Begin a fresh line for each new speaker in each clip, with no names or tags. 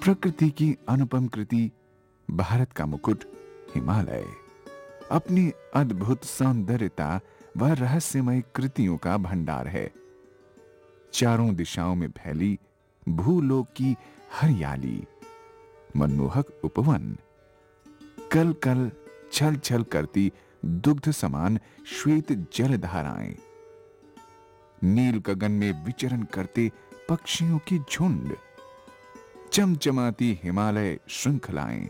प्रकृति की अनुपम कृति, भारत का मुकुट हिमालय अपनी अद्भुत सौंदर्यता व रहस्यमय कृतियों का भंडार है। चारों दिशाओं में फैली भूलोक की हरियाली, मनमोहक उपवन, कल कल छल छल करती दुग्ध समान श्वेत जलधाराएं, नील गगन में विचरण करते पक्षियों की झुंड, चमचमाती हिमालय श्रृंखलाएं,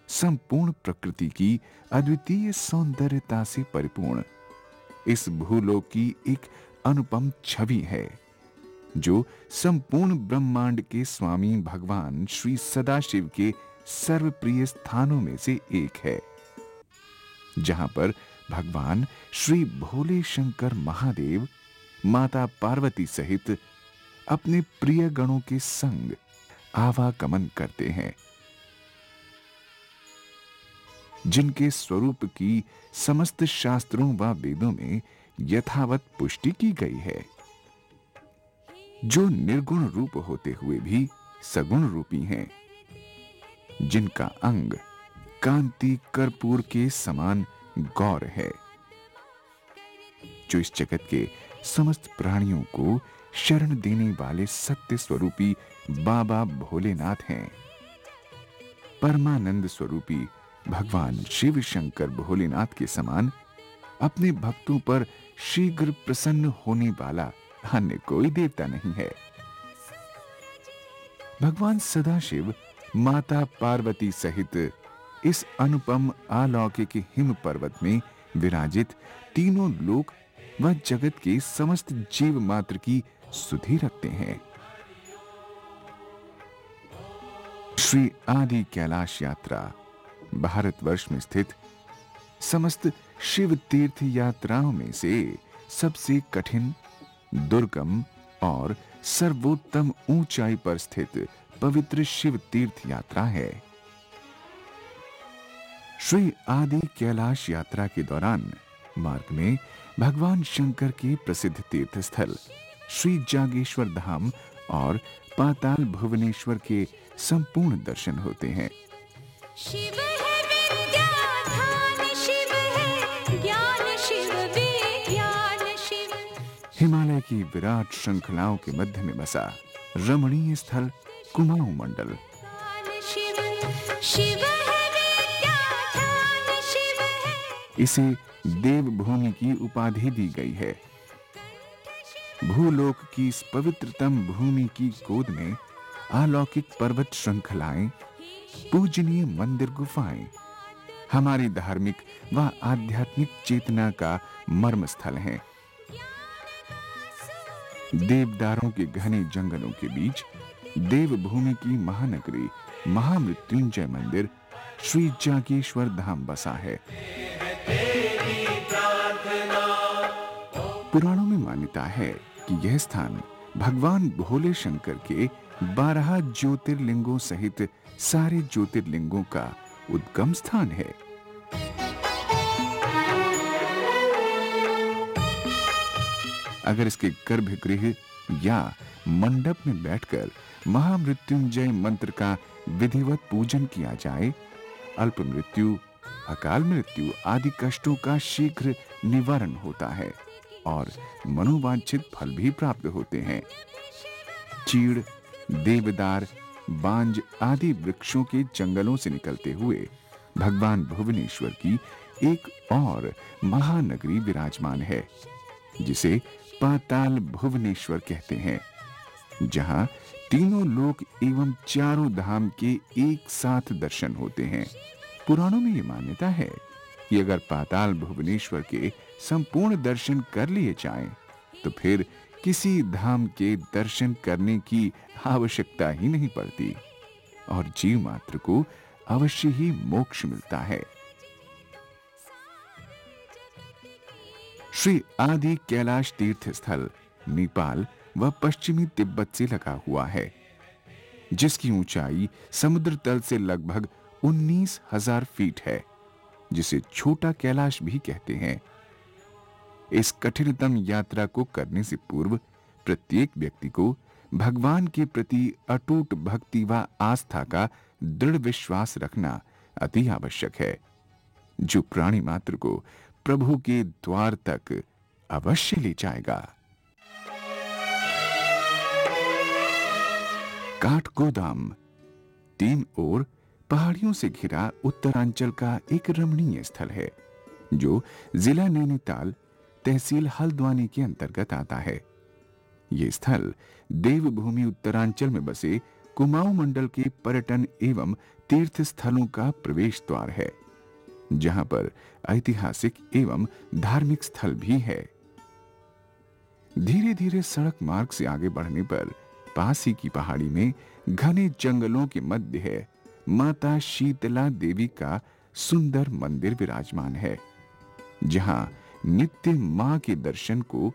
संपूर्ण प्रकृति की अद्वितीय सौंदर्यता से परिपूर्ण इस भूलोक की एक अनुपम छवि है, जो संपूर्ण ब्रह्मांड के स्वामी भगवान श्री सदाशिव के सर्वप्रिय स्थानों में से एक है, जहां पर भगवान श्री भोले शंकर महादेव माता पार्वती सहित अपने प्रिय गणों के संग आवागमन करते हैं, जिनके स्वरूप की समस्त शास्त्रों व वेदों में यथावत पुष्टि की गई है, जो निर्गुण रूप होते हुए भी सगुण रूपी हैं, जिनका अंग कांति कर्पूर के समान गौर है, जो इस जगत के समस्त प्राणियों को शरण देने वाले सत्य स्वरूपी बाबा भोलेनाथ हैं। परमानंद स्वरूपी भगवान शिव शंकर भोलेनाथ के समान अपने भक्तों पर शीघ्र प्रसन्न होने वाला अन्य कोई देवता नहीं है। भगवान सदाशिव माता पार्वती सहित इस अनुपम अलौकिक हिम पर्वत में विराजित तीनों लोक व जगत के समस्त जीव मात्र की सुधि रखते हैं। श्री आदि कैलाश यात्रा भारतवर्ष में स्थित समस्त शिव तीर्थ यात्राओं में से सबसे कठिन, दुर्गम और सर्वोत्तम ऊंचाई पर स्थित पवित्र शिव तीर्थ यात्रा है। श्री आदि कैलाश यात्रा के दौरान मार्ग में भगवान शंकर के प्रसिद्ध तीर्थ स्थल श्री जागेश्वर धाम और पाताल भुवनेश्वर के संपूर्ण दर्शन होते हैं।
शिव है विद्याधान, शिव है ज्ञान, शिव विज्ञान, शिव।
हिमालय की विराट श्रृंखलाओं के मध्य में बसा रमणीय स्थल कुमाऊं मंडल,
शिव शिव है विद्याधान, शिव है।
इसे देवभूमि की उपाधि दी गई है। भूलोक की इस पवित्रतम भूमि की गोद में अलौकिक पर्वत श्रृंखलाएं, पूजनीय मंदिर गुफाएं हमारी धार्मिक व आध्यात्मिक चेतना का मर्म स्थल हैं। देवदारों के घने जंगलों के बीच देवभूमि की महानगरी महामृत्युंजय मंदिर श्री जागेश्वर धाम बसा है। पुराणों में मान्यता है कि यह स्थान भगवान भोले शंकर के 12 ज्योतिर्लिंगों सहित सारे ज्योतिर्लिंगों का उद्गम स्थान है। अगर इसके गर्भगृह या मंडप में बैठकर महामृत्युंजय मंत्र का विधिवत पूजन किया जाए, अल्प मृत्यु, अकाल मृत्यु आदि कष्टों का शीघ्र निवारण होता है और मनोवांछित फल भी प्राप्त होते हैं। चीड़, देवदार, बांज आदि वृक्षों के जंगलों से निकलते हुए भगवान भुवनेश्वर की एक और महानगरी विराजमान है, जिसे पाताल भुवनेश्वर कहते हैं, जहां तीनों लोक एवं चारों धाम के एक साथ दर्शन होते हैं। पुराणों में यह मान्यता है कि अगर पाताल भुवनेश्वर के संपूर्ण दर्शन कर लिए जाएं, तो फिर किसी धाम के दर्शन करने की आवश्यकता ही नहीं पड़ती और जीव मात्र को अवश्य ही मोक्ष मिलता है। श्री आदि कैलाश तीर्थ स्थल नेपाल व पश्चिमी तिब्बत से लगा हुआ है, जिसकी ऊंचाई समुद्र तल से लगभग 19,000 फीट है, जिसे छोटा कैलाश भी कहते हैं। इस कठिनतम यात्रा को करने से पूर्व प्रत्येक व्यक्ति को भगवान के प्रति अटूट भक्ति व आस्था का दृढ़ विश्वास रखना अति आवश्यक है, जो प्राणी मात्र को प्रभु के द्वार तक अवश्य ले जाएगा। काठगोदाम तीन ओर पहाड़ियों से घिरा उत्तरांचल का एक रमणीय स्थल है, जो जिला नैनीताल, तहसील हल्द्वानी के अंतर्गत आता है। ये स्थल देवभूमि उत्तरांचल में बसे कुमाऊं मंडल के पर्यटन एवं तीर्थ स्थलों का प्रवेश द्वार है, जहां पर ऐतिहासिक एवं धार्मिक स्थल भी है। धीरे धीरे सड़क मार्ग से आगे बढ़ने पर पास ही की पहाड़ी में घने जंगलों के मध्य है माता शीतला देवी का सुंदर मंदिर विराजमान है, जहां नित्य मां के दर्शन को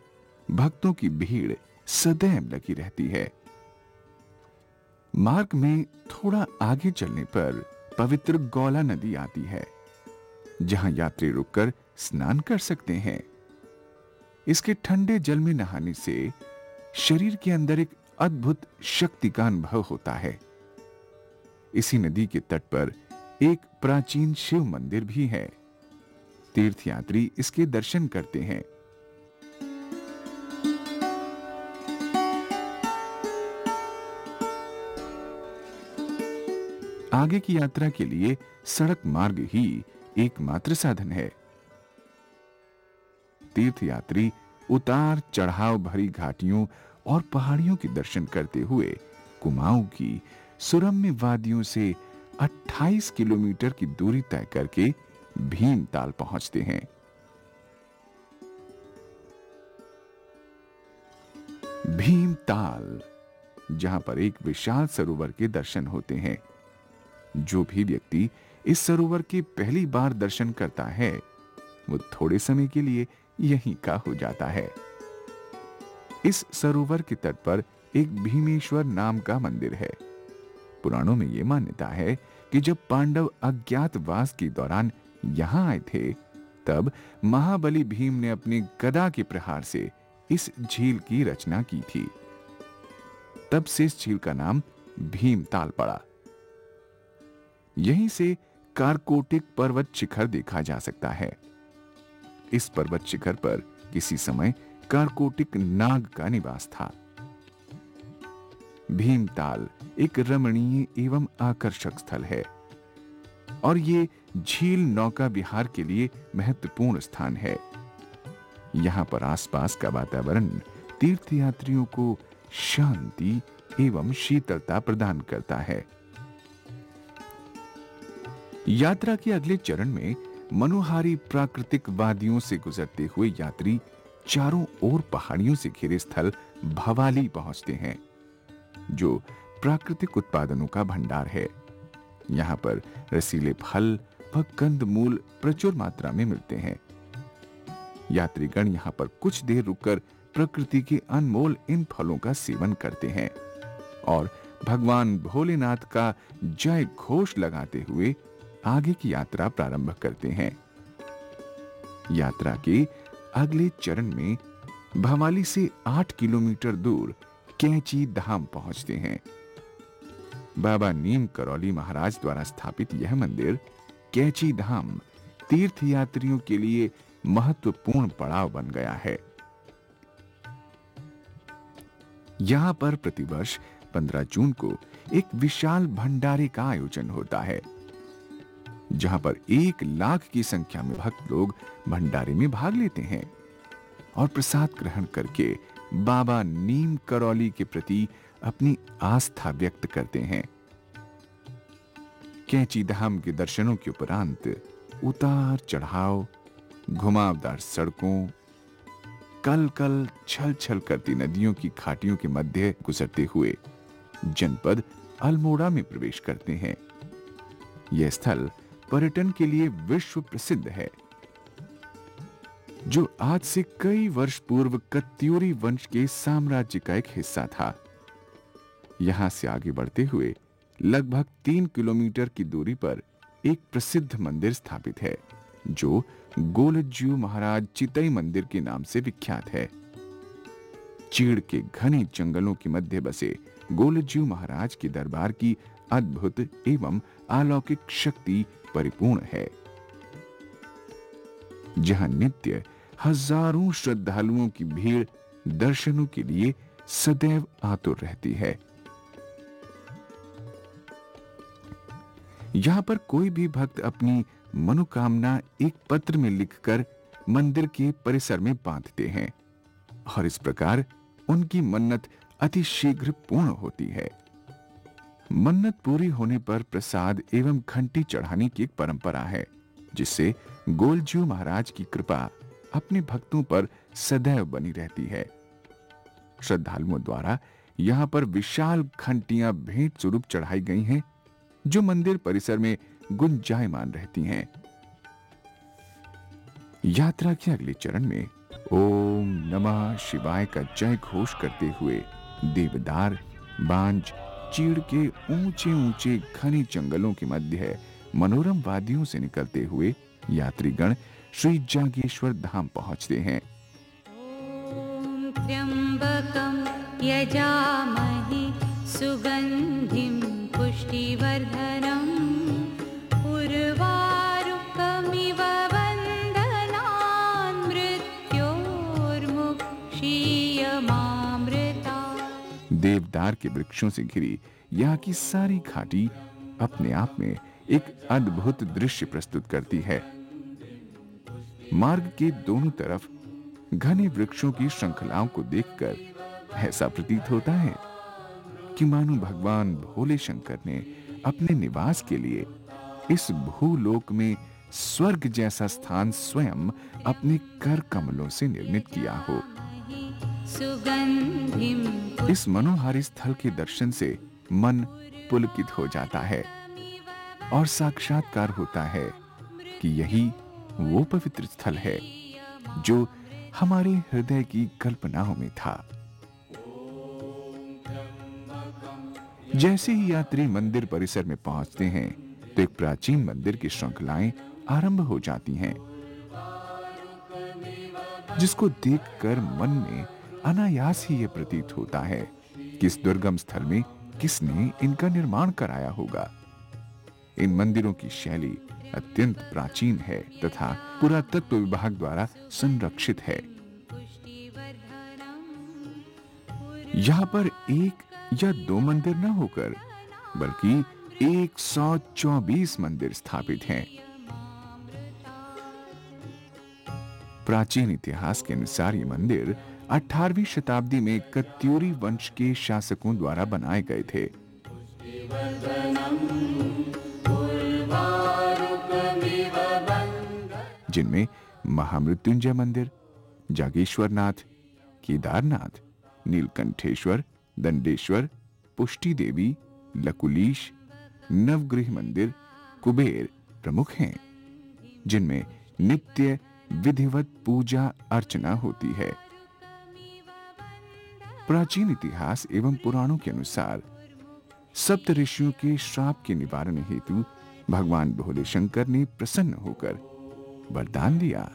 भक्तों की भीड़ सदैव लगी रहती है। मार्ग में थोड़ा आगे चलने पर पवित्र गौला नदी आती है, जहां यात्री रुककर स्नान कर सकते हैं। इसके ठंडे जल में नहाने से शरीर के अंदर एक अद्भुत शक्ति का अनुभव होता है। इसी नदी के तट पर एक प्राचीन शिव मंदिर भी है। तीर्थयात्री इसके दर्शन करते हैं। आगे की यात्रा के लिए सड़क मार्ग ही एकमात्र साधन है। तीर्थयात्री उतार चढ़ाव भरी घाटियों और पहाड़ियों के दर्शन करते हुए कुमाऊं की सुरम्य वादियों से 28 किलोमीटर की दूरी तय करके भीमताल पहुंचते हैं। भीमताल, जहां पर एक विशाल सरोवर के दर्शन होते हैं। जो भी व्यक्ति इस सरोवर के पहली बार दर्शन करता है, वो थोड़े समय के लिए यहीं का हो जाता है। इस सरोवर के तट पर एक भीमेश्वर नाम का मंदिर है। पुराणों में यह मान्यता है कि जब पांडव अज्ञातवास के दौरान यहां आए थे, तब महाबली भीम ने अपने गदा के प्रहार से इस झील की रचना की थी। तब से इस झील का नाम भीमताल पड़ा। यहीं से कारकोटिक पर्वत शिखर देखा जा सकता है। इस पर्वत शिखर पर किसी समय कारकोटिक नाग का निवास था। भीमताल एक रमणीय एवं आकर्षक स्थल है और ये झील नौका विहार के लिए महत्वपूर्ण स्थान है। यहां पर आसपास का वातावरण तीर्थयात्रियों को शांति एवं शीतलता प्रदान करता है। यात्रा के अगले चरण में मनोहारी प्राकृतिक वादियों से गुजरते हुए यात्री चारों ओर पहाड़ियों से घिरे स्थल भवाली पहुंचते हैं, जो प्राकृतिक उत्पादनों का भंडार है। यहां पर रसीले फल व कंदमूल प्रचुर मात्रा में मिलते हैं। यात्रीगण यहां पर कुछ देर रुककर प्रकृति के अनमोल इन फलों का सेवन करते हैं और भगवान भोलेनाथ का जय घोष लगाते हुए आगे की यात्रा प्रारंभ करते हैं। यात्रा के अगले चरण में भवाली से 8 किलोमीटर दूर कैंची धाम पहुंचते हैं। बाबा नीम करौली महाराज द्वारा स्थापित यह मंदिर कैंची धाम तीर्थयात्रियों के लिए महत्वपूर्ण पड़ाव बन गया है। यहां पर प्रतिवर्ष 15 जून को एक विशाल भंडारे का आयोजन होता है, जहां पर 1 लाख की संख्या में भक्त लोग भंडारे में भाग लेते हैं और प्रसाद ग्रहण करके बाबा नीम करौली के प्रति अपनी आस्था व्यक्त करते हैं। कैंची धाम के दर्शनों के उपरांत उतार चढ़ाव, घुमावदार सड़कों, कल कल छल छल करती नदियों की घाटियों के मध्य गुजरते हुए जनपद अल्मोड़ा में प्रवेश करते हैं। यह स्थल पर्यटन के लिए विश्व प्रसिद्ध है, जो आज से कई वर्ष पूर्व कत्यूरी वंश के साम्राज्य का एक हिस्सा था। यहां से आगे बढ़ते हुए लगभग 3 किलोमीटर की दूरी पर एक प्रसिद्ध मंदिर स्थापित है, जो गोलज्जू महाराज चितई मंदिर के नाम से विख्यात है। चीड़ के घने जंगलों के मध्य बसे गोलज्यू महाराज के दरबार की अद्भुत एवं अलौकिक शक्ति परिपूर्ण है, जहां नित्य हजारों श्रद्धालुओं की भीड़ दर्शनों के लिए सदैव आतुर रहती है। यहां पर कोई भी भक्त अपनी मनोकामना एक पत्र में लिखकर मंदिर के परिसर में बांधते हैं और इस प्रकार उनकी मन्नत अति शीघ्र पूर्ण होती है। मन्नत पूरी होने पर प्रसाद एवं घंटी चढ़ाने की एक परंपरा है, जिससे गोलज्यू महाराज की कृपा अपने भक्तों पर सदैव बनी रहती है। श्रद्धालुओं द्वारा यहां पर विशाल घंटियां भेंट स्वरूप चढ़ाई गई हैं, जो मंदिर परिसर में गुंजायमान रहती हैं। यात्रा के अगले चरण में ओम नमः शिवाय का जय घोष करते हुए देवदार, बांज, चीड़ के ऊंचे ऊंचे घने जंगलों के मध्य मनोरम वादियों से निकलते हुए यात्रीगण श्री जागेश्वर धाम पहुंचते हैं।
ॐ त्र्यम्बकं यजामहे सुगन्धिं पुष्टिवर्धनम् उर्वारुकमिव वन्दनान् मृत्योर्मुक्षीयमामृतात्।
देवदार के वृक्षों से घिरी यहाँ की सारी घाटी अपने आप में एक अद्भुत दृश्य प्रस्तुत करती है। मार्ग के दोनों तरफ घने वृक्षों की श्रृंखलाओं को देखकर ऐसा प्रतीत होता है कि मानो भगवान भोले शंकर ने अपने निवास के लिए इस भूलोक में स्वर्ग जैसा स्थान स्वयं अपने कर कमलों से निर्मित किया हो। इस मनोहारी स्थल के दर्शन से मन पुलकित हो जाता है और साक्षात्कार होता है कि यही वो पवित्र स्थल है जो हमारे हृदय की कल्पनाओं में था। जैसे ही यात्री मंदिर परिसर में पहुंचते हैं तो एक प्राचीन मंदिर की श्रृंखलाएं आरंभ हो जाती हैं, जिसको देखकर मन में अनायास ही यह प्रतीत होता है कि इस दुर्गम स्थल में किसने इनका निर्माण कराया होगा। इन मंदिरों की शैली अत्यंत प्राचीन है तथा पुरातत्व विभाग द्वारा संरक्षित है। यहाँ पर एक या दो मंदिर न होकर बल्कि 124 मंदिर स्थापित हैं। प्राचीन इतिहास के अनुसार ये मंदिर 18वीं शताब्दी में कत्यूरी वंश के शासकों द्वारा बनाए गए थे। जिनमें महामृत्युंजय मंदिर, जागेश्वरनाथ, केदारनाथ, नीलकंठेश्वर, दंडेश्वर, पुष्टि देवी, लकुलीश, नवग्रह मंदिर, कुबेर प्रमुख हैं, जिनमें नित्य विधिवत पूजा अर्चना होती है। प्राचीन इतिहास एवं पुराणों के अनुसार सप्त ऋषियों के श्राप के निवारण हेतु भगवान भोले शंकर ने प्रसन्न होकर वरदान दिया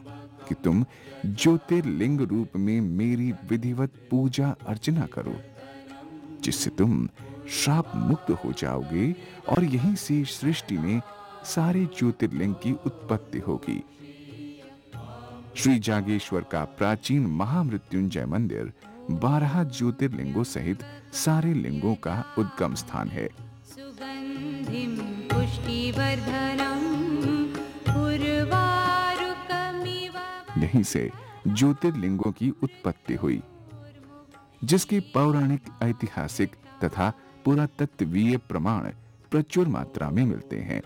कि तुम ज्योतिर्लिंग रूप में मेरी विधिवत पूजा अर्चना करो, जिससे तुम श्राप मुक्त हो जाओगे और यहीं से सृष्टि में सारे ज्योतिर्लिंग की उत्पत्ति होगी। श्री जागेश्वर का प्राचीन महामृत्युंजय मंदिर 12 ज्योतिर्लिंगों सहित सारे लिंगों का उद्गम स्थान है।
सुगंधिं पुष्टिवर्धनम् उर्वारुकमिव।
यहीं से ज्योतिर्लिंगों की उत्पत्ति हुई, जिसके पौराणिक, ऐतिहासिक तथा पुरातत्वीय प्रमाण प्रचुर मात्रा में मिलते हैं।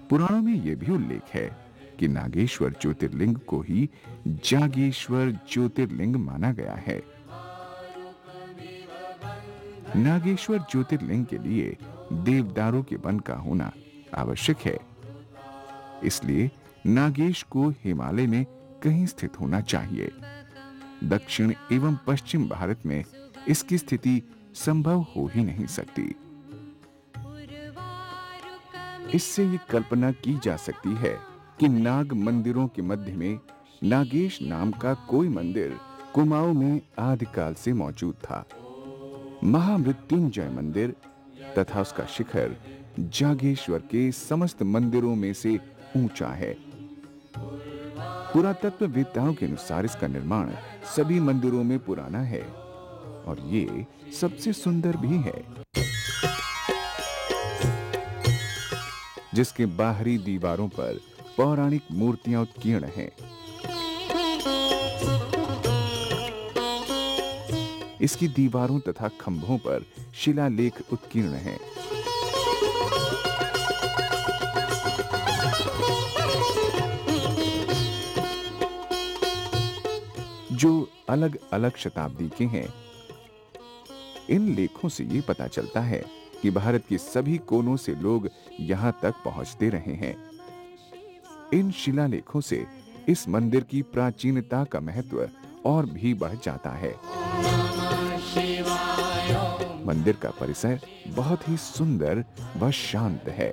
पुराणों में यह भी उल्लेख है कि नागेश्वर ज्योतिर्लिंग को ही जागेश्वर ज्योतिर्लिंग माना गया है। नागेश्वर ज्योतिर्लिंग के लिए देवदारों के वन का होना आवश्यक है, इसलिए नागेश को हिमालय में कहीं स्थित होना चाहिए। दक्षिण एवं पश्चिम भारत में इसकी स्थिति संभव हो ही नहीं सकती। इससे ये कल्पना की जा सकती है कि नाग मंदिरों के मध्य में नागेश नाम का कोई मंदिर कुमाऊं में आदिकाल से मौजूद था। महामृत्युंजय मंदिर तथा उसका शिखर जागेश्वर के समस्त मंदिरों में से ऊंचा है। पुरातत्ववेत्ताओं के अनुसार इसका निर्माण सभी मंदिरों में पुराना है और ये सबसे सुंदर भी है, जिसके बाहरी दीवारों पर पौराणिक मूर्तियां उत्कीर्ण हैं। इसकी दीवारों तथा खंभों पर शिलालेख उत्कीर्ण हैं। जो अलग अलग शताब्दी के हैं। इन लेखों से ये पता चलता है कि भारत के सभी कोनों से लोग यहां तक पहुंचते रहे हैं। इन शिलालेखों से इस मंदिर की प्राचीनता का महत्व और भी बढ़ जाता है। मंदिर का परिसर बहुत ही सुंदर व शांत है।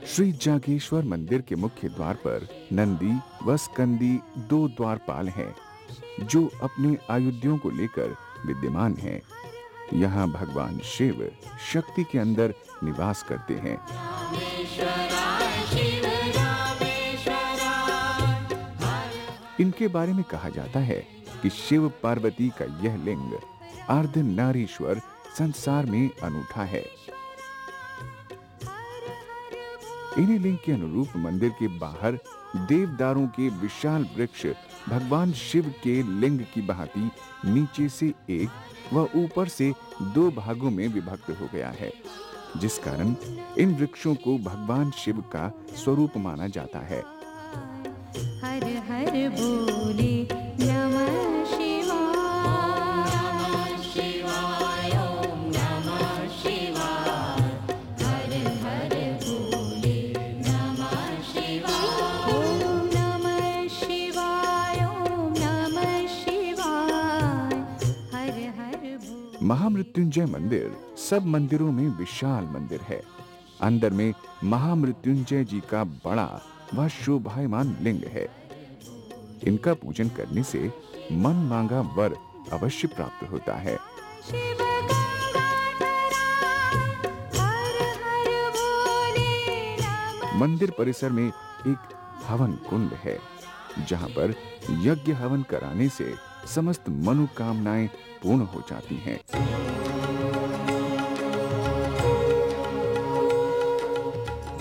श्री जागेश्वर मंदिर के मुख्य द्वार पर नंदी व स्कंदी दो द्वारपाल हैं, जो अपने आयुधों को लेकर विद्यमान हैं। यहाँ भगवान शिव शक्ति के अंदर निवास करते हैं। इनके बारे में कहा जाता है कि शिव पार्वती का यह लिंग अर्धनारीश्वर संसार में अनूठा है। इन्हीं लिंग के अनुरूप मंदिर के बाहर देवदारों के विशाल वृक्ष भगवान शिव के लिंग की भांति नीचे से एक व ऊपर से दो भागों में विभक्त हो गया है, जिस कारण इन वृक्षों को भगवान शिव का स्वरूप माना जाता है।
हर हर बोले नमः
महामृत्युंजय मंदिर सब मंदिरों में विशाल मंदिर है। अंदर में महामृत्युंजय जी का बड़ा व शोभायमान लिंग है। इनका पूजन करने से मन मांगा वर अवश्य प्राप्त होता है। मंदिर परिसर में एक हवन कुंड है, जहां पर यज्ञ हवन कराने से समस्त मनोकामनाएं पूर्ण हो जाती हैं।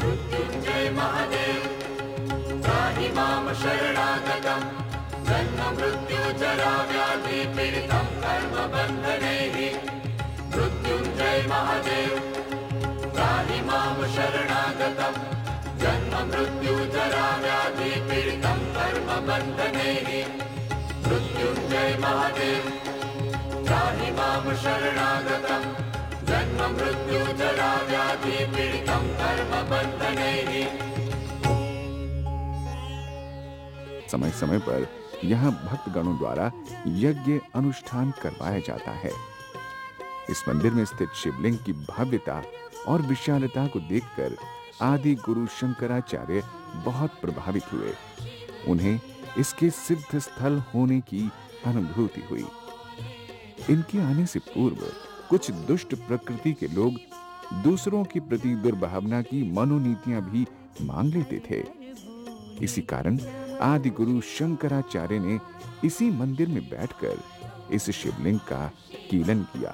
मृत्युंजय महादेव त्राहि माम शरणागतम् जन्म मृत्यु जरा व्याधि पीडितं कर्म बन्धनैः। मृत्युंजय महादेव त्राहि माम शरणागतम् जन्म मृत्यु जरा व्याधि पीडितं कर्म बन्धनैः। मृत्युंजय महादेव त्राहि माम शरणागतम् जन्म मृत्यु जरा व्याधि पीडितं कर्म बन्धनैः।
समय समय पर यहाँ भक्तगणों द्वारा यज्ञ अनुष्ठान करवाया जाता है। इस मंदिर में स्थित शिवलिंग की भव्यता और विशालता को देखकर आदि गुरु शंकराचार्य बहुत प्रभावित हुए। उन्हें इसके सिद्ध स्थल होने की अनुभूति हुई। इनके आने से पूर्व कुछ दुष्ट प्रकृति के लोग दूसरों के प्रति दुर्भावना की मनोनीतियां भी मांग लेते थे। इसी कारण आदि गुरु शंकराचार्य ने इसी मंदिर में बैठकर इस शिवलिंग का कीलन किया।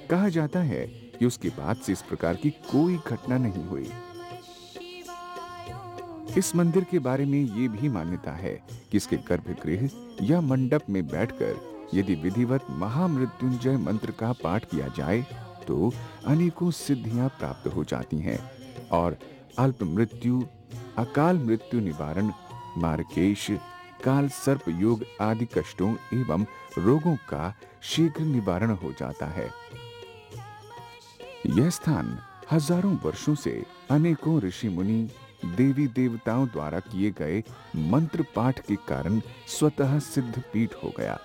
कहा जाता है कि उसके बाद से इस प्रकार की कोई घटना नहीं हुई। इस मंदिर के बारे में ये भी मान्यता है कि इसके गर्भगृह या मंडप में बैठकर यदि विधिवत महामृत्युंजय मंत्र का पाठ किया जाए तो अनेकों सिद्धियां प्राप्त हो जाती हैं और अल्प मृत्यु, अकाल मृत्यु निवारण, मार्केश, काल सर्प योग आदि कष्टों एवं रोगों का शीघ्र निवारण हो जाता है। यह स्थान हजारों वर्षों से अनेकों ऋषि मुनि देवी देवताओं द्वारा किए गए मंत्र पाठ के कारण स्वतः सिद्ध पीठ हो गया।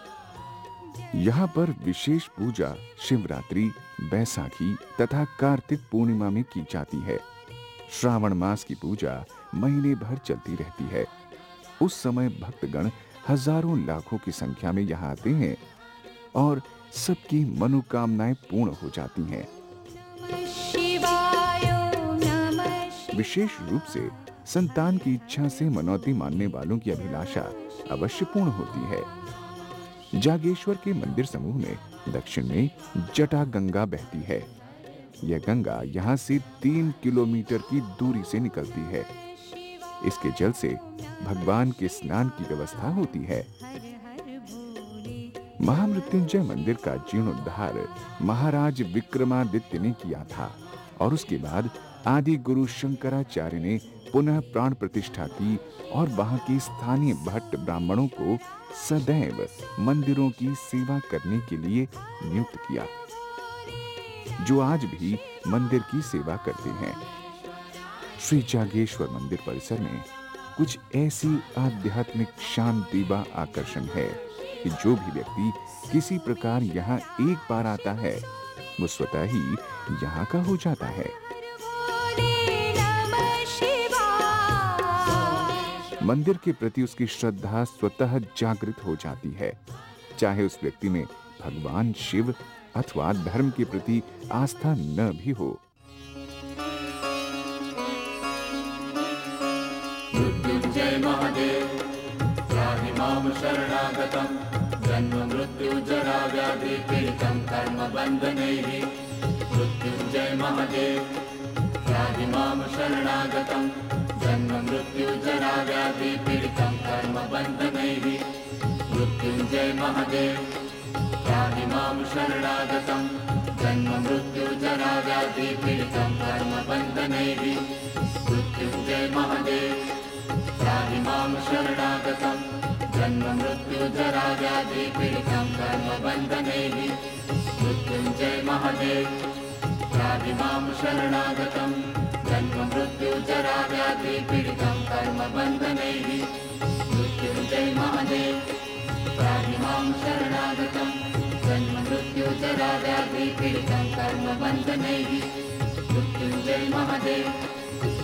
यहाँ पर विशेष पूजा शिवरात्रि, बैसाखी तथा कार्तिक पूर्णिमा में की जाती है। श्रावण मास की पूजा महीने भर चलती रहती है। उस समय भक्तगण हजारों लाखों की संख्या में यहाँ आते हैं और सबकी मनोकामनाएं पूर्ण हो जाती हैं। विशेष रूप से संतान की इच्छा से मनौती मानने वालों की अभिलाषा अवश्य पूर्ण होती है। जागेश्वर के मंदिर समूह में दक्षिण में जटा गंगा बहती है। यह गंगा यहाँ से 3 किलोमीटर की दूरी से निकलती है। इसके जल से भगवान के स्नान की व्यवस्था होती है। महामृत्युंजय मंदिर का जीर्णोद्धार महाराज विक्रमादित्य ने किया था और उसके बाद आदि गुरु शंकराचार्य ने पुनः प्राण प्रतिष्ठा की और वहां के स्थानीय भट्ट ब्राह्मणों को सदैव मंदिरों की सेवा करने के लिए नियुक्त किया, जो आज भी मंदिर की सेवा करते हैं। श्री जागेश्वर मंदिर परिसर में कुछ ऐसी आध्यात्मिक शांति व आकर्षण है कि जो भी व्यक्ति किसी प्रकार यहाँ एक बार आता है वो स्वतः ही यहाँ का हो जाता है। मंदिर के प्रति उसकी श्रद्धा स्वतः जागृत हो जाती है, चाहे उस व्यक्ति में भगवान शिव अथवा धर्म के प्रति आस्था न भी हो।
मृत्युंजय महादेव त्राहि मां शरणागतं जन्म मृत्यु जरा व्याधि पीडितं कर्म बन्धनैः। मृत्युंजय महादेव त्राहि मां शरणागतं जन्म मृत्यु जरा व्याधि पीडितं कर्म बन्धनैः। मृत्युंजय महादेव त्राहि मां शरणागतं जन्म मृत्यु जरा व्याधि पीडितं कर्म बन्धनैः। मृत्युंजय महादेव त्राहि मां शरणागतं जन्म मृत्यु जरा व्याधि पीडितं कर्म बन्धनैः। मृत्युंजय महादेव त्राहि मां शरणागतं जन्म मृत्यु जरा व्याधि पीडितं कर्म बन्धनैः। मृत्युंजय महादेव त्राहि मां शरणागतं जन्म मृत्यु जरा व्याधि पीडितं कर्म बन्धनैः। मृत्युंजय महादेव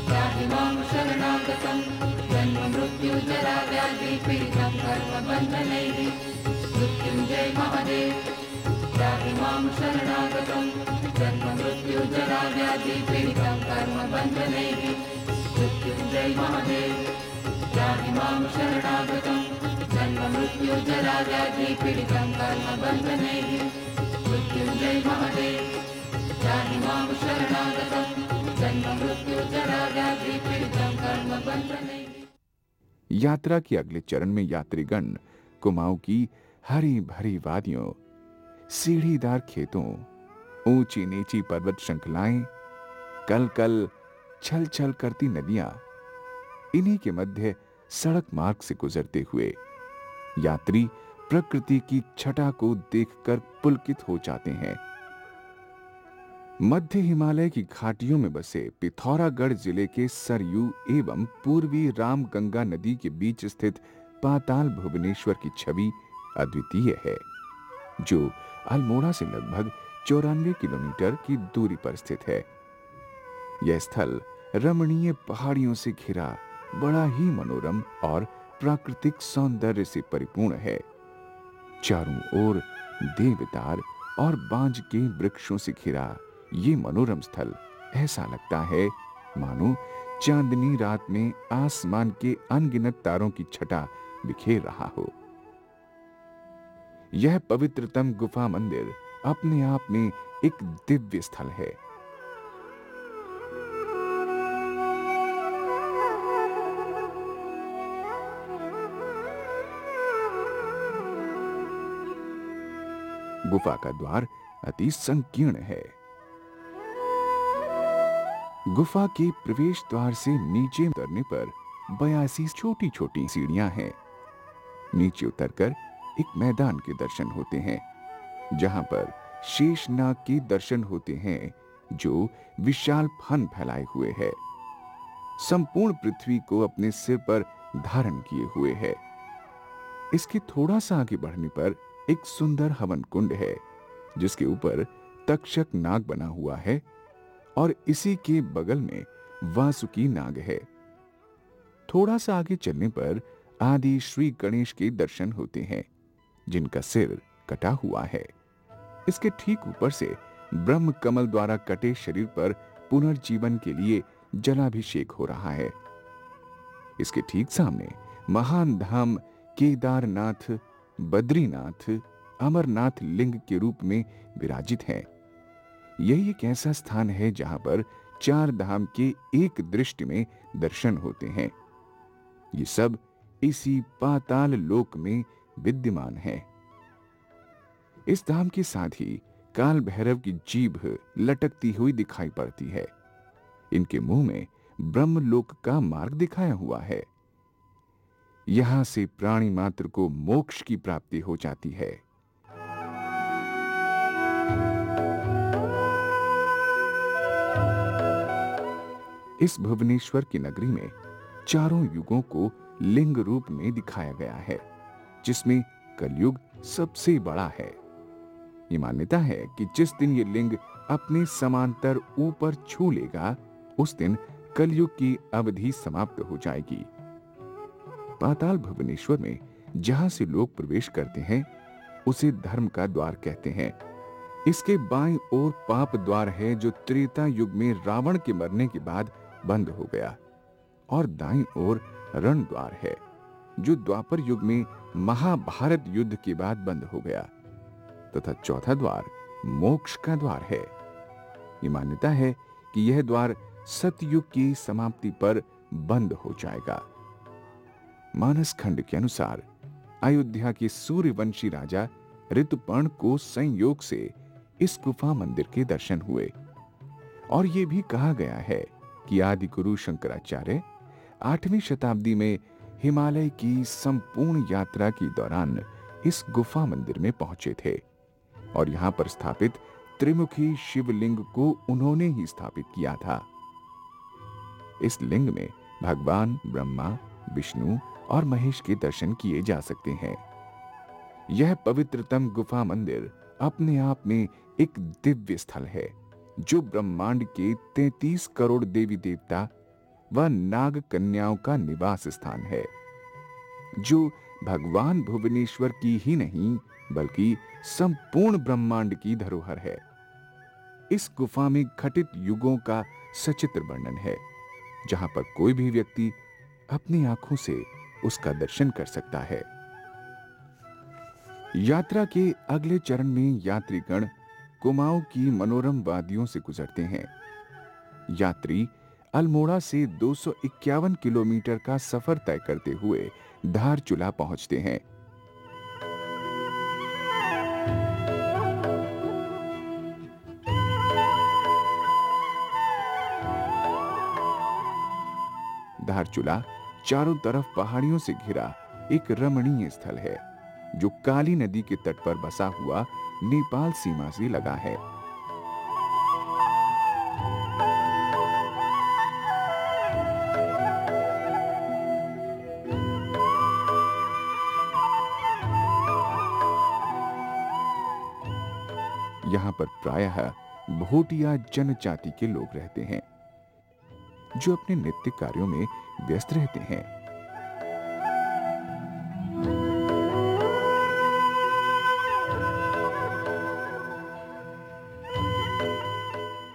त्राहि मां शरणागतं जन्म मृत्यु जरा व्याधि पीडितं कर्म बन्धनैः। मृत्युंजय महादेव त्राहि मां शरणागतं जन्म मृत्यु जरा व्याधि पीडितं कर्म बन्धनैः। मृत्युंजय महादेव त्राहि मां शरणागतं जन्म मृत्यु जरा व्याधि पीडितं कर्म बन्धनैः। मृत्युंजय महादेव त्राहि मां शरणागतं जन्म मृत्यु जरा व्याधि पीडितं कर्म बन्धनैः।
यात्रा के अगले चरण में यात्रीगण कुमाऊं की हरी भरी वादियों, सीढ़ीदार खेतों, ऊंची नीची पर्वत श्रृंखलाएं, कल कल छल छल करती नदियां, इन्हीं के मध्य सड़क मार्ग से गुजरते हुए यात्री प्रकृति की छटा को देखकर पुलकित हो जाते हैं। मध्य हिमालय की घाटियों में बसे पिथौरागढ़ जिले के सरयू एवं पूर्वी रामगंगा नदी के बीच स्थित पाताल भुवनेश्वर की छवि अद्वितीय है, जो अल्मोड़ा से लगभग 94 किलोमीटर की दूरी पर स्थित है। यह स्थल रमणीय पहाड़ियों से घिरा बड़ा ही मनोरम और प्राकृतिक सौंदर्य से परिपूर्ण है। चारों ओर देवदार और बांज के वृक्षों से घिरा ये मनोरम स्थल ऐसा लगता है मानो चांदनी रात में आसमान के अनगिनत तारों की छटा बिखेर रहा हो। यह पवित्रतम गुफा मंदिर अपने आप में एक दिव्य स्थल है। गुफा का द्वार अति संकीर्ण है। गुफा के प्रवेश द्वार से नीचे उतरने पर 82 छोटी छोटी सीढ़ियां हैं। नीचे उतरकर एक मैदान के दर्शन होते हैं, जहां पर शेषनाग के दर्शन होते हैं, जो विशाल फन फैलाए हुए है। संपूर्ण पृथ्वी को अपने सिर पर धारण किए हुए है। इसके थोड़ा सा आगे बढ़ने पर एक सुंदर हवन कुंड है, जिसके ऊपर तक्षक नाग बना हुआ है और इसी के बगल में वासुकी नाग है। थोड़ा सा आगे चलने पर आदि श्री गणेश के दर्शन होते हैं, जिनका सिर कटा हुआ है। इसके ठीक ऊपर से ब्रह्म कमल द्वारा कटे शरीर पर पुनर्जीवन के लिए जलाभिषेक हो रहा है। इसके ठीक सामने महान धाम केदारनाथ, बद्रीनाथ, अमरनाथ लिंग के रूप में विराजित हैं। यही एक ऐसा स्थान है जहां पर 4 धाम के एक दृष्टि में दर्शन होते हैं। ये सब इसी पाताल लोक में विद्यमान है। इस धाम के साथ ही काल भैरव की जीभ लटकती हुई दिखाई पड़ती है। इनके मुंह में ब्रह्मलोक का मार्ग दिखाया हुआ है। यहां से प्राणी मात्र को मोक्ष की प्राप्ति हो जाती है। इस भुवनेश्वर की नगरी में चारों युगों को लिंग रूप में दिखाया गया है, जिसमें कलयुग सबसे बड़ा है। ये मान्यता है कि जिस दिन ये लिंग अपने समांतर ऊपर छू लेगा, उस दिन कलयुग की अवधि समाप्त हो जाएगी। पाताल भुवनेश्वर में जहां से लोग प्रवेश करते हैं, उसे धर्म का द्वार कहते हैं। इसके बाईं ओर पाप द्वार है, जो त्रेता युग में रावण के मरने के बाद बंद हो गया, और दाईं ओर रण द्वार है, जो द्वापर युग में महाभारत युद्ध के बाद बंद हो गया, तथा चौथा द्वार मोक्ष का द्वार है। ये मान्यता है कि यह द्वार सतयुग की समाप्ति पर बंद हो जाएगा। मानस खंड के अनुसार अयोध्या के सूर्यवंशी राजा ऋतुपर्ण को संयोग से इस गुफा मंदिर के दर्शन हुए, और यह भी कहा गया है कि आदि गुरु शंकराचार्य 8वीं शताब्दी में हिमालय की संपूर्ण यात्रा के दौरान इस गुफा मंदिर में पहुंचे थे, और यहां पर स्थापित त्रिमुखी शिवलिंग को उन्होंने ही स्थापित किया था। इस लिंग में भगवान ब्रह्मा, विष्णु और महेश के दर्शन किए जा सकते हैं। यह पवित्रतम गुफा मंदिर अपने आप में एक दिव्य स्थल है, जो ब्रह्मांड के 33 करोड़ देवी देवता व नाग कन्याओं का निवास स्थान है, जो भगवान भुवनेश्वर की ही नहीं बल्कि संपूर्ण ब्रह्मांड की धरोहर है। इस गुफा में घटित युगों का सचित्र वर्णन है, जहां पर कोई भी व्यक्ति अपनी आंखों से उसका दर्शन कर सकता है। यात्रा के अगले चरण में यात्रीगण कुमाऊं की मनोरम वादियों से गुजरते हैं। यात्री अल्मोड़ा से 251 किलोमीटर का सफर तय करते हुए धारचूला पहुंचते हैं। धारचूला चारों तरफ पहाड़ियों से घिरा एक रमणीय स्थल है, जो काली नदी के तट पर बसा हुआ नेपाल सीमा से लगा है। यहाँ पर प्रायः भोटिया जनजाति के लोग रहते हैं, जो अपने नित्य कार्यों में व्यस्त रहते हैं।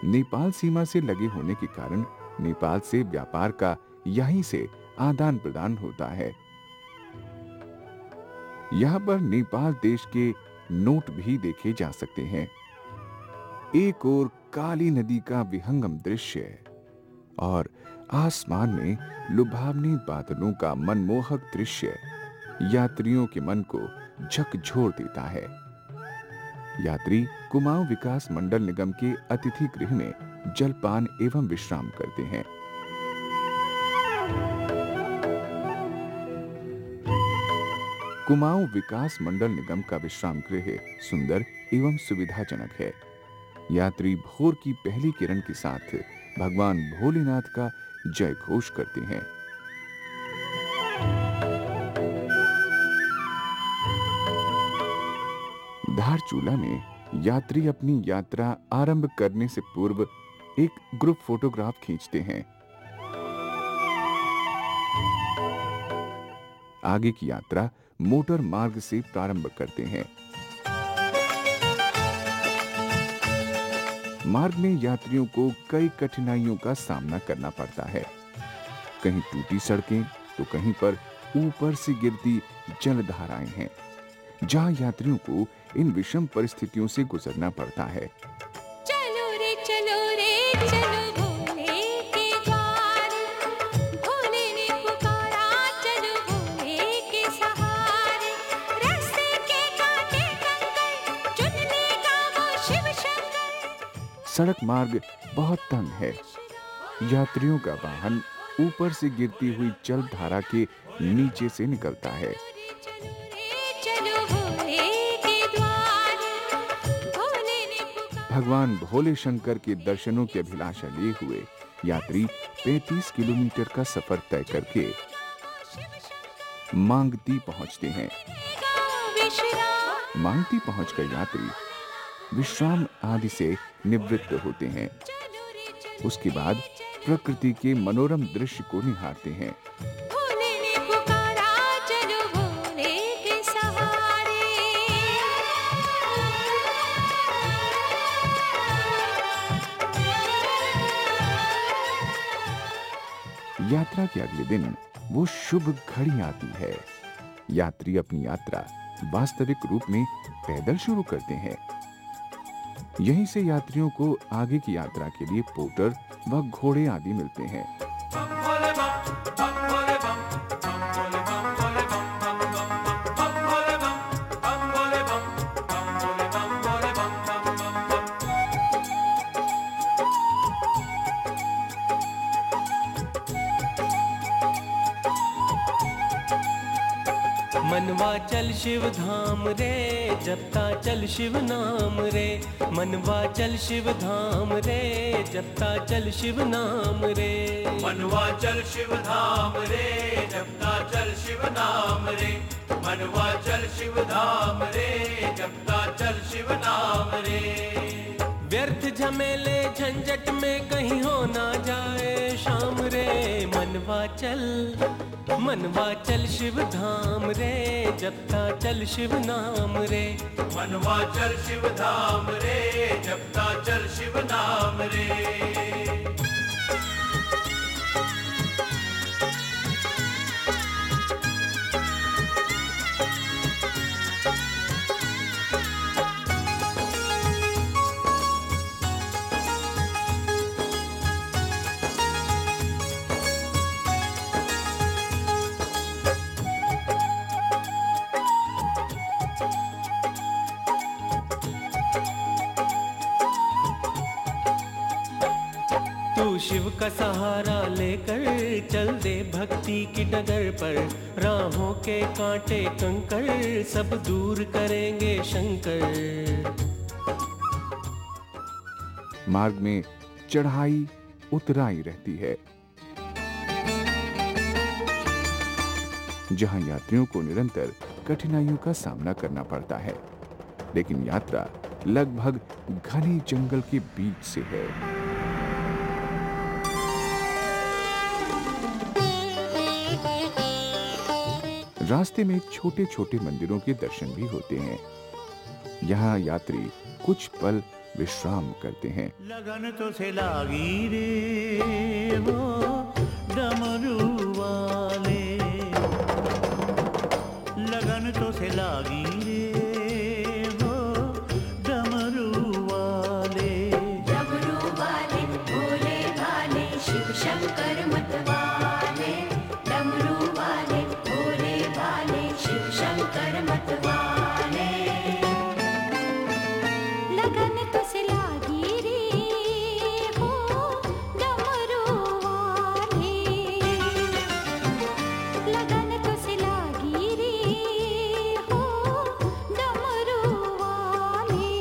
नेपाल सीमा से लगे होने के कारण नेपाल से व्यापार का यहीं से आदान प्रदान होता है। यहां पर नेपाल देश के नोट भी देखे जा सकते हैं। एक ओर काली नदी का विहंगम दृश्य और आसमान में लुभावनी बादलों का मनमोहक दृश्य यात्रियों के मन को झकझोर देता है। यात्री कुमाऊं विकास मंडल निगम के अतिथि गृह में जलपान एवं विश्राम करते हैं। कुमाऊं विकास मंडल निगम का विश्राम गृह सुंदर एवं सुविधाजनक है। यात्री भोर की पहली किरण के साथ भगवान भोलेनाथ का जय घोष करते हैं। धारचूला में यात्री अपनी यात्रा आरंभ करने से पूर्व एक ग्रुप फोटोग्राफ खींचते हैं। आगे की यात्रा मोटर मार्ग से प्रारंभ करते हैं। मार्ग में यात्रियों को कई कठिनाइयों का सामना करना पड़ता है। कहीं टूटी सड़कें तो कहीं पर ऊपर से गिरती जलधाराएं हैं, जहां यात्रियों को इन विषम परिस्थितियों से गुजरना पड़ता है।
चलो रे चलो भोले के द्वार, भोले ने पुकारा चलो भोले के सहारे, रास्ते के कांटे कंकर चुन लेगा वो शिव शंकर।
सड़क मार्ग बहुत तंग है। यात्रियों का वाहन ऊपर से गिरती हुई जलधारा के नीचे से निकलता है। भगवान भोले शंकर के दर्शनों की अभिलाषा लिए हुए यात्री 35 किलोमीटर का सफर तय करके मांगती पहुंचते हैं। मांगती पहुंचकर यात्री विश्राम आदि से निवृत्त होते हैं। उसके बाद प्रकृति के मनोरम दृश्य को निहारते हैं। यात्रा के अगले दिन वो शुभ घड़ी आती है। यात्री अपनी यात्रा वास्तविक रूप में पैदल शुरू करते हैं। यहीं से यात्रियों को आगे की यात्रा के लिए पोटर व घोड़े आदि मिलते हैं।
मनवा चल शिव धाम रे, जपता चल शिव नाम रे। मनवा चल शिव धाम रे, जपता चल शिव नाम रे।
मनवा चल शिव धाम रे, जपता चल शिव नाम रे। मनवा चल शिव धाम रे, जपता चल शिव नाम रे।
व्यर्थ झमेले झंझट में कहीं हो ना जाए शाम रे। मनवा चल शिव धाम रे, जपता चल शिव नाम रे।
मनवा चल शिव धाम रे, जपता चल शिव नाम रे।
तू शिव का सहारा लेकर चल दे भक्ति की डगर पर। राहों के कांटे कंकर सब दूर करेंगे शंकर।
मार्ग में चढ़ाई उतराई रहती है, जहां यात्रियों को निरंतर कठिनाइयों का सामना करना पड़ता है। लेकिन यात्रा लगभग घने जंगल के बीच से है। रास्ते में छोटे छोटे मंदिरों के दर्शन भी होते हैं। यहाँ यात्री कुछ पल विश्राम करते हैं।
लगन तो से लागी रे वो डमरू वाले, लगन तो से लागी रे वो डमरू वाले।
डमरू वाले भोले भाले शिव शंकर मत वाले। डमरू वाले भोले भाले शिव शंकर मत वाले। लगन तो से लागी रे हो डमरू वाले। लगन तो से लागी रे हो डमरू वाले।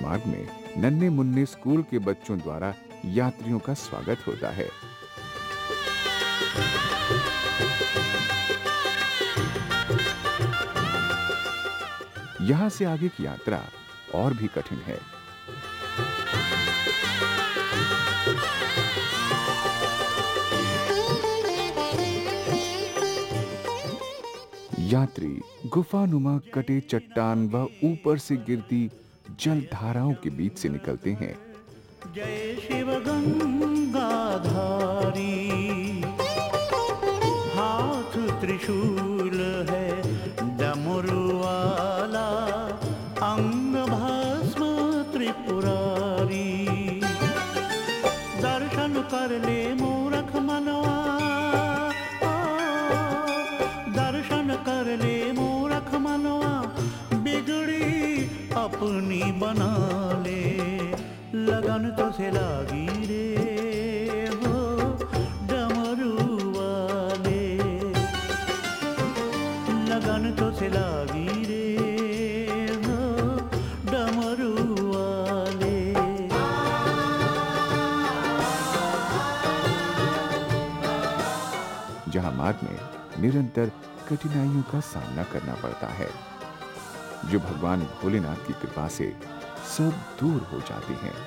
मार्ग में नन्हे मुन्ने स्कूल के बच्चों द्वारा यात्रियों का स्वागत होता है। यहां से आगे की यात्रा और भी कठिन है। यात्री गुफानुमा कटे चट्टान व ऊपर से गिरती जल धाराओं के बीच से निकलते हैं।
जय शिव गंगाधारी, हाथ त्रिशूल है डमरू वाला, अंग भस्म त्रिपुरारी। दर्शन कर ले मूरख मनवा, दर्शन कर ले मूरख मनवा, बिगड़ी अपनी बना ले। लगन तो से लागी रे हो डमरू वाले, लगन तो से लागी रे हो डमरू वाले।
जहां मार्ग में निरंतर कठिनाइयों का सामना करना पड़ता है, जो भगवान भोलेनाथ की कृपा से सब दूर हो जाते हैं।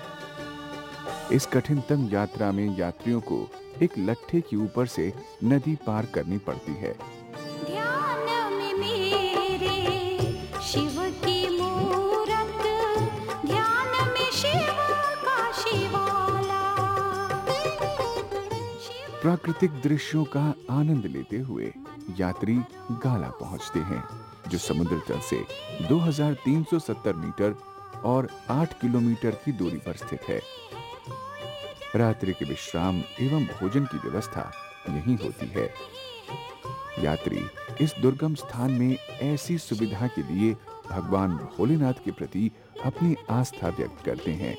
इस कठिनतम यात्रा में यात्रियों को एक लट्ठे के ऊपर से नदी पार करनी पड़ती है।
ध्यान में मेरे शिव की मूरत, ध्यान में शिव का शिवाला।
प्राकृतिक दृश्यों का आनंद लेते हुए यात्री गाला पहुंचते हैं, जो समुद्र तल से 2370 मीटर और 8 किलोमीटर की दूरी पर स्थित है। रात्रि के विश्राम एवं भोजन की व्यवस्था यहीं होती है। यात्री इस दुर्गम स्थान में ऐसी सुविधा के लिए भगवान भोलेनाथ के प्रति अपनी आस्था व्यक्त करते हैं।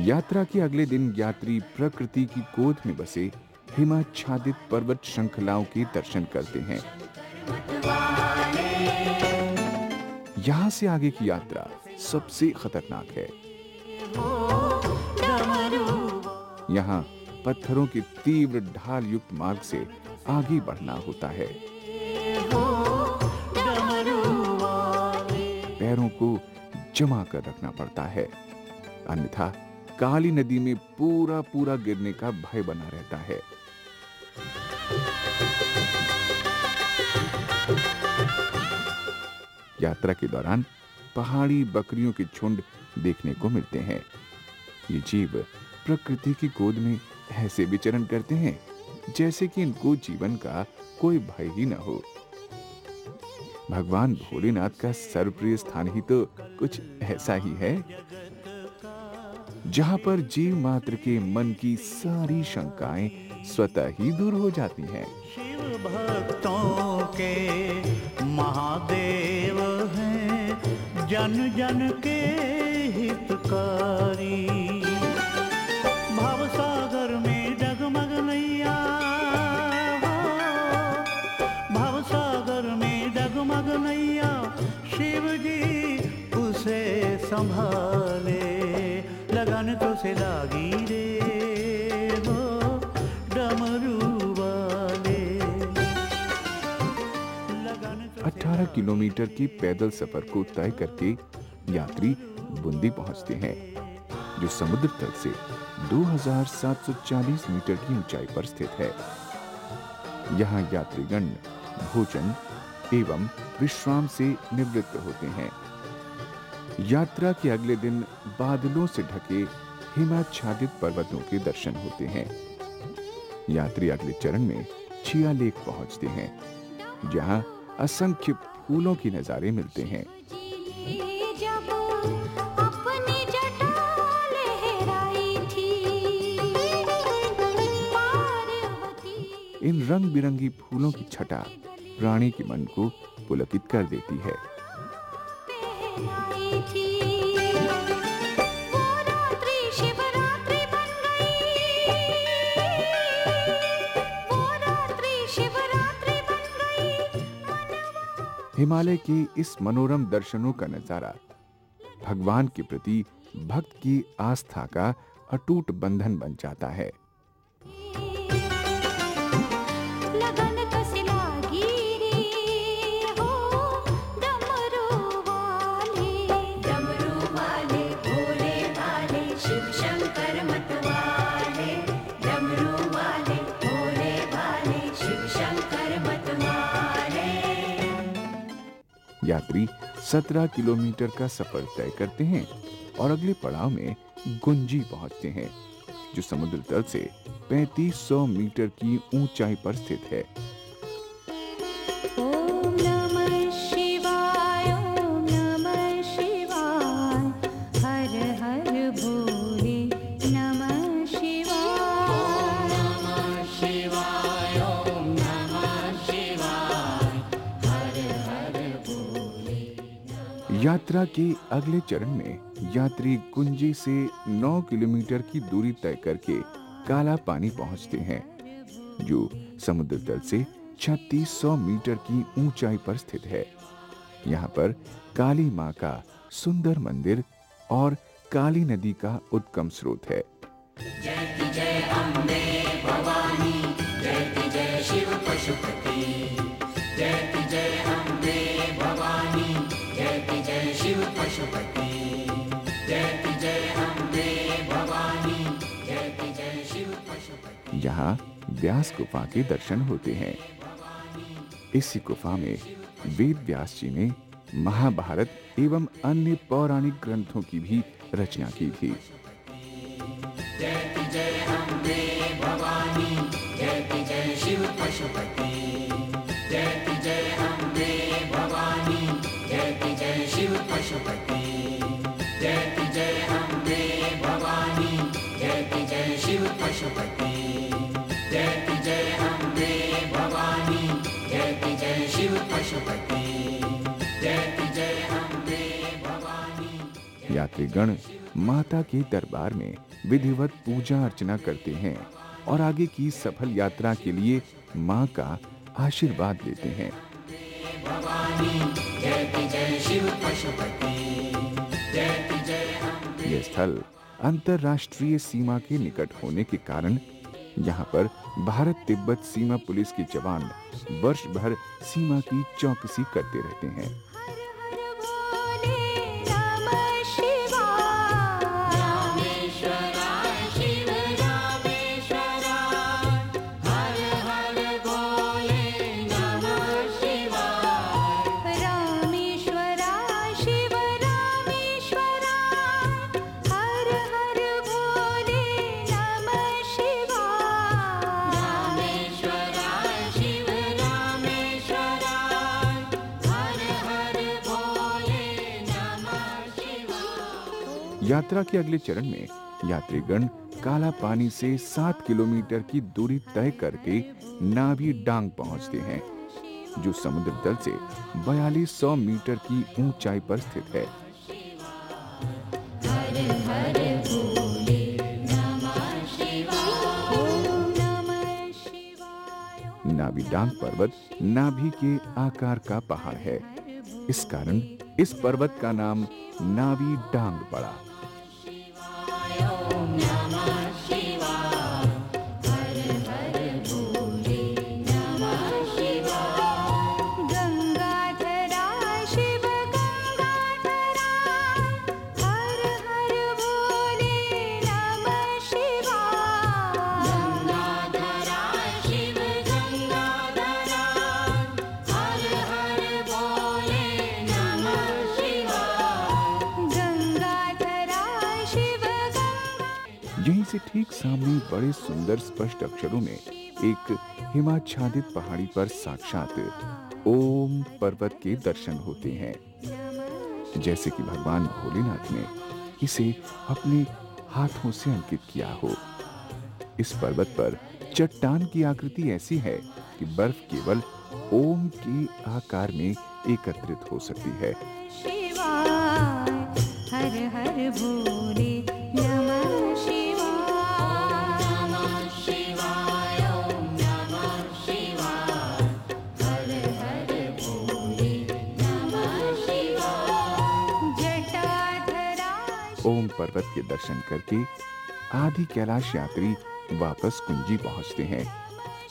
यात्रा के अगले दिन यात्री प्रकृति की गोद में बसे हिमाच्छादित पर्वत श्रृंखलाओं के दर्शन करते हैं। यहां से आगे की यात्रा सबसे खतरनाक है। यहां पत्थरों के तीव्र ढाल युक्त मार्ग से आगे बढ़ना होता है। पैरों को जमा कर रखना पड़ता है, अन्यथा काली नदी में पूरा पूरा गिरने का भय बना रहता है। यात्रा के दौरान पहाड़ी बकरियों के झुंड देखने को मिलते हैं। ये जीव प्रकृति की गोद में ऐसे विचरण करते हैं जैसे कि इनको जीवन का कोई भय ही न हो। भगवान भोलेनाथ का सर्वप्रिय स्थान ही तो कुछ ऐसा ही है, जहां पर जीव मात्र के मन की सारी शंकाएं स्वतः ही दूर हो जाती हैं।
शिव भक्तों के महादेव हैं, जन जन के हितकारी। भवसागर में डगमग नैया, भवसागर में डगमग नैया, शिव जी उसे संभाले। लगन तो से लागी रे हो डमरू वाले।
18 किलोमीटर की पैदल सफर को तय करके यात्री बूंदी पहुंचते हैं, जो समुद्र तल से 2740 मीटर की ऊंचाई पर स्थित है। यहां यात्रीगण भोजन एवं विश्राम से निवृत्त होते हैं। यात्रा के अगले दिन बादलों से ढके हिमाच्छादित पर्वतों के दर्शन होते हैं। यात्री अगले चरण में छिया लेक पहुंचते हैं, जहां असंख्य फूलों के नजारे मिलते हैं।
जब अपनी जटा लहराई थी पार्वती,
इन रंग बिरंगी फूलों की छटा प्राणी के मन को पुलकित कर देती है।
पहनाई थी वो रात्रि शिवरात्रि बन गई।
हिमालय के इस मनोरम दर्शनों का नजारा भगवान के प्रति भक्त की आस्था का अटूट बंधन बन जाता है।
लगन कस लागी रे हो डमरू वाले भोले भाले शिव शंकर मतवाले डमरू वाले भोले भाले शिव शंकर मतवाले।
यात्री 17 किलोमीटर का सफर तय करते हैं और अगले पड़ाव में गुंजी पहुंचते हैं, जो समुद्र तल से 3500 मीटर की ऊंचाई पर स्थित है।
ओम नमः शिवाय ओम नमः शिवाय हर हर भोले नमः शिवाय नमः शिवाय ओम नमः शिवाय हर हर भोले।
यात्रा के अगले चरण में यात्री गुंजी से 9 किलोमीटर की दूरी तय करके काला पानी पहुंचते हैं, जो समुद्र तल से 3600 मीटर की ऊंचाई पर स्थित है। यहाँ पर काली माँ का सुंदर मंदिर और काली नदी का उद्गम स्रोत है।
जय जय अम्बे भवानी जय जय शिव पशुपति जय जय अम्बे भवानी जय जय शिव पशुपति जय जय अम्बे भवानी जय जय शिव पशुपति।
यहाँ व्यास गुफा के दर्शन होते हैं। इसी गुफा में वेद व्यास जी ने महाभारत एवं अन्य पौराणिक ग्रंथों की भी रचना की थी।
जय जय अम्बे भवानी जय जय शिव पशुपति जय जय अम्बे भवानी जय जय शिव पशुपति जय जय अम्बे भवानी जय जय शिव पशुपति जय जय अम्बे भवानी जय जय शिव पशुपति जय जय अम्बे भवानी।
यात्रीगण माता के दरबार में विधिवत पूजा अर्चना करते हैं और आगे की सफल यात्रा के लिए मां का आशीर्वाद लेते हैं।
भवानी जय जय शिव पशुपति जय जय अम्बे।
यह स्थल अंतर्राष्ट्रीय सीमा के निकट होने के कारण यहाँ पर भारत तिब्बत सीमा पुलिस के जवान वर्ष भर सीमा की चौकसी करते रहते हैं। यात्रा के अगले चरण में यात्रीगण काला पानी से 7 किलोमीटर की दूरी तय करके नावी डांग पहुंचते हैं, जो समुद्र तल से 4200 मीटर की ऊंचाई पर स्थित है। नावी डांग पर्वत नाभि के आकार का पहाड़ है। इस कारण इस पर्वत का नाम नावी डांग पड़ा। यहीं से ठीक सामने बड़े सुंदर स्पष्ट अक्षरों में एक हिमाच्छादित पहाड़ी पर साक्षात ओम पर्वत के दर्शन होते हैं, जैसे कि भगवान भोलेनाथ ने इसे अपने हाथों से अंकित किया हो। इस पर्वत पर चट्टान की आकृति ऐसी है कि बर्फ केवल ओम के आकार में एकत्रित हो सकती है।
शिवाय हर हर भोले नमः शिवाय नमः शिवाय ओम नमः शिवाय हर हर भोले
ओम पर्वत के दर्शन करके आदि कैलाश यात्री वापस कुंजी पहुंचते हैं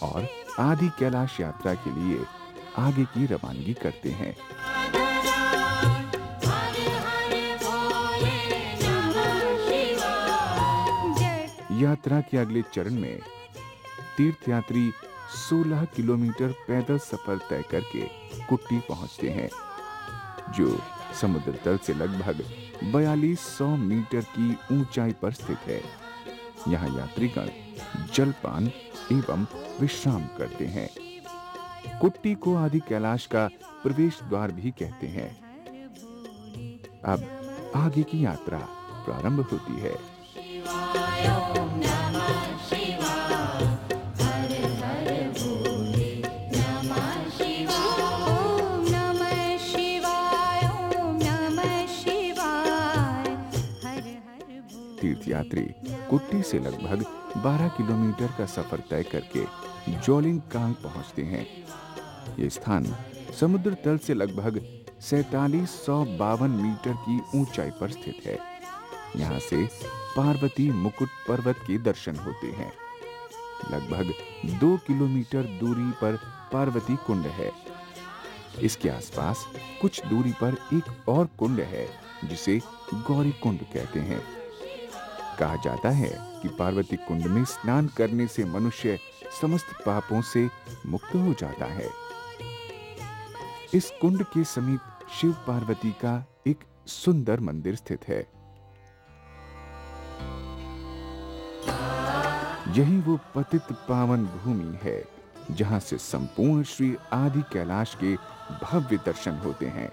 और आदि कैलाश यात्रा के लिए आगे की रवानगी करते हैं। यात्रा के अगले चरण में तीर्थयात्री 16 किलोमीटर पैदल सफर तय करके कुट्टी पहुंचते हैं, जो समुद्र तल से लगभग 4200 मीटर की ऊंचाई पर स्थित है। यहाँ यात्रीगण जलपान एवं विश्राम करते हैं। कुट्टी को आदि कैलाश का प्रवेश द्वार भी कहते हैं। अब आगे की यात्रा प्रारंभ होती है। तीर्थयात्री कुट्टी से लगभग 12 किलोमीटर का सफर तय करके जोलिंग कांग पहुंचते हैं। ये स्थान समुद्र तल से लगभग 4752 मीटर की ऊंचाई पर स्थित है। यहाँ से पार्वती मुकुट पर्वत के दर्शन होते हैं। लगभग 2 किलोमीटर दूरी पर पार्वती कुंड है। इसके आसपास कुछ दूरी पर एक और कुंड है जिसे गौरी कुंड कहते हैं। कहा जाता है कि पार्वती कुंड में स्नान करने से मनुष्य समस्त पापों से मुक्त हो जाता है। इस कुंड के समीप शिव पार्वती का एक सुंदर मंदिर स्थित है। यही वो पतित पावन भूमि है जहां से संपूर्ण श्री आदि कैलाश के भव्य दर्शन होते हैं,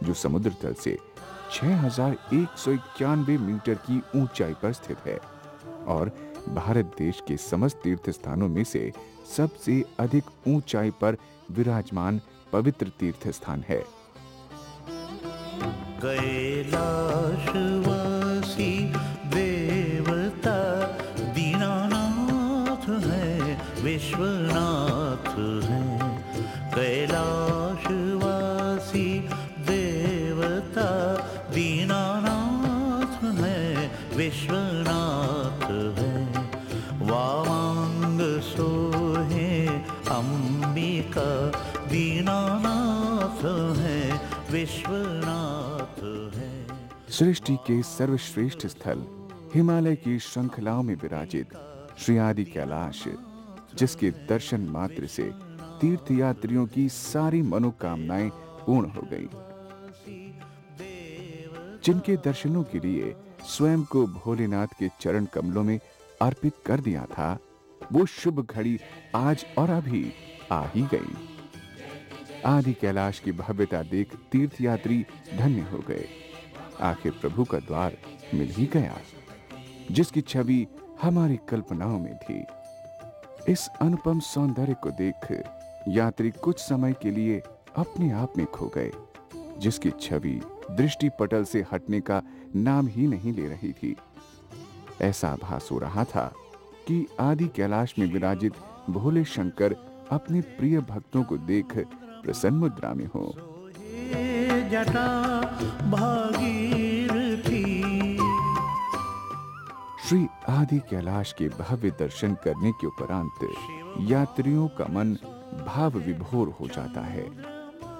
जो समुद्र तल से 6191 मीटर की ऊंचाई पर स्थित है और भारत देश के समस्त तीर्थ स्थानों में से सबसे अधिक ऊंचाई पर विराजमान पवित्र तीर्थ स्थान है।
कैलाशवासी देवता दीनानाथ है, विश्वनाथ है। कैलाशवासी देवता दीनानाथ है, विश्वनाथ है। वामांग सोहे अंबिका दीनानाथ है, विश्वनाथ है।
सृष्टि के सर्वश्रेष्ठ स्थल हिमालय की श्रृंखलाओं में विराजित श्री आदि कैलाश, जिसके दर्शन मात्र से तीर्थयात्रियों की सारी मनोकामनाएं पूर्ण हो गई। जिनके दर्शनों के लिए स्वयं को भोलेनाथ के चरण कमलों में अर्पित कर दिया था, वो शुभ घड़ी आज और अभी आ ही गई। आदि कैलाश की भव्यता देख तीर्थयात्री धन्य हो गए। आखिर प्रभु का द्वार मिल ही गया, जिसकी छवि हमारी कल्पनाओं में थी। इस अनुपम सौंदर्य को देख यात्री कुछ समय के लिए अपने आप में खो गए, जिसकी छवि दृष्टि पटल से हटने का नाम ही नहीं ले रही थी। ऐसा आभास हो रहा था कि आदि कैलाश में विराजित भोले शंकर अपने प्रिय भक्तों को देख प्रसन्न मुद्रा में हो।
जटा भागीरथी।
श्री आदि कैलाश के भव्य दर्शन करने के उपरांत यात्रियों का मन भाव विभोर हो जाता है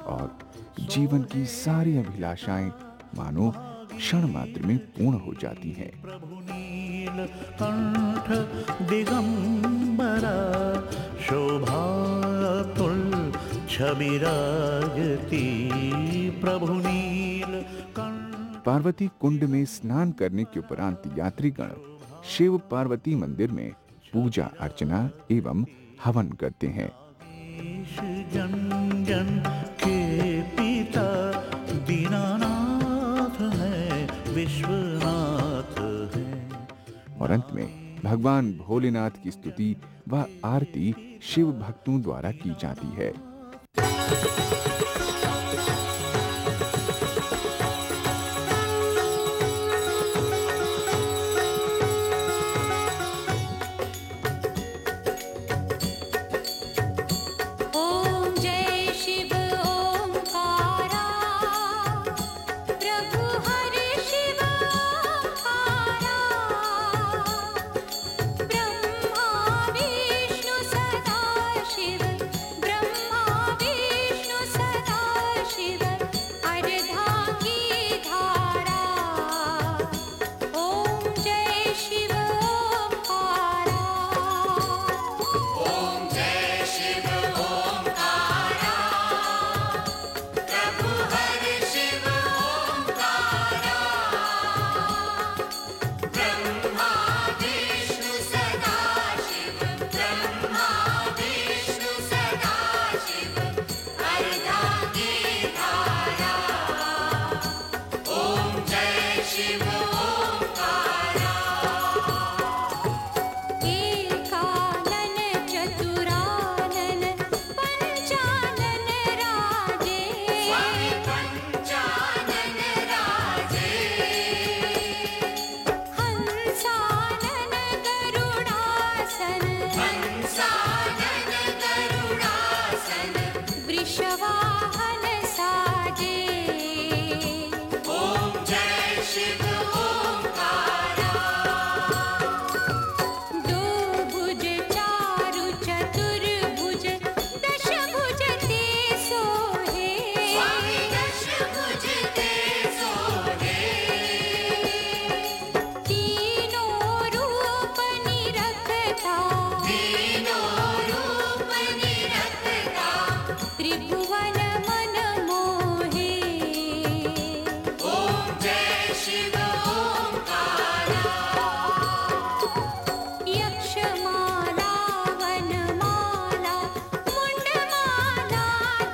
और जीवन की सारी अभिलाषाएं मानो क्षण मात्र में पूर्ण हो जाती हैं।
प्रभु नील कंठ दिगंबरा, शोभा तुल छवि राजती। प्रभु नील कंठ।
पार्वती कुंड में स्नान करने के उपरांत यात्रीगण शिव पार्वती मंदिर में पूजा अर्चना एवं हवन करते हैं।
जन जन के पिता दीनानाथ है, विश्वनाथ है।
और अंत में भगवान भोलेनाथ की स्तुति व आरती शिव भक्तों द्वारा की जाती है।
ओम जय शिव ओंकारा, प्रभु हरि शिव शिव ओंकारा। एकानन चतुरानन पंचानन राजे, स्वामी पंचानन राजे। हंसानन गरुडासन, हंसानन गरुडासन। वृषवाहन साजे, ओम जय शिव ओंकारा। दो भुज चारु चतुर्भुज दशभुज ते सोहे, स्वामी दशभुज ते सोहे। तीनों रूप निरखता, तीनों रूप निरखता। त्रिभुवन मन मोहे, ओम जय शिव ओंकारा। यक्षमाला वनमाला मुंडमाला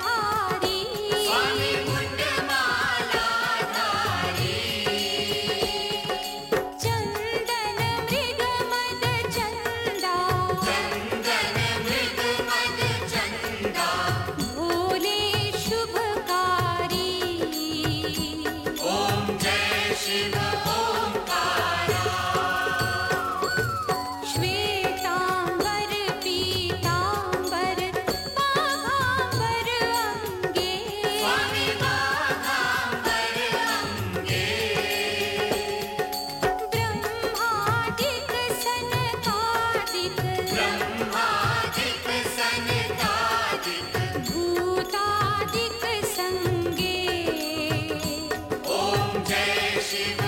धारी, स्वामी मुंडमाला धारी। चंदन मृग मद चंदा, चंदन मृग मद चंदा। भोले शुभकारी, ओम जय शिव ओंकारा। श्वेतांबर पीतांबर बाघांबर अंगे, स्वामी बाघांबर अंगे। ब्रह्मादिक सनकादिक, ब्रह्मादिक सनकादिक। भूतादिक संगे, ओम जय शिव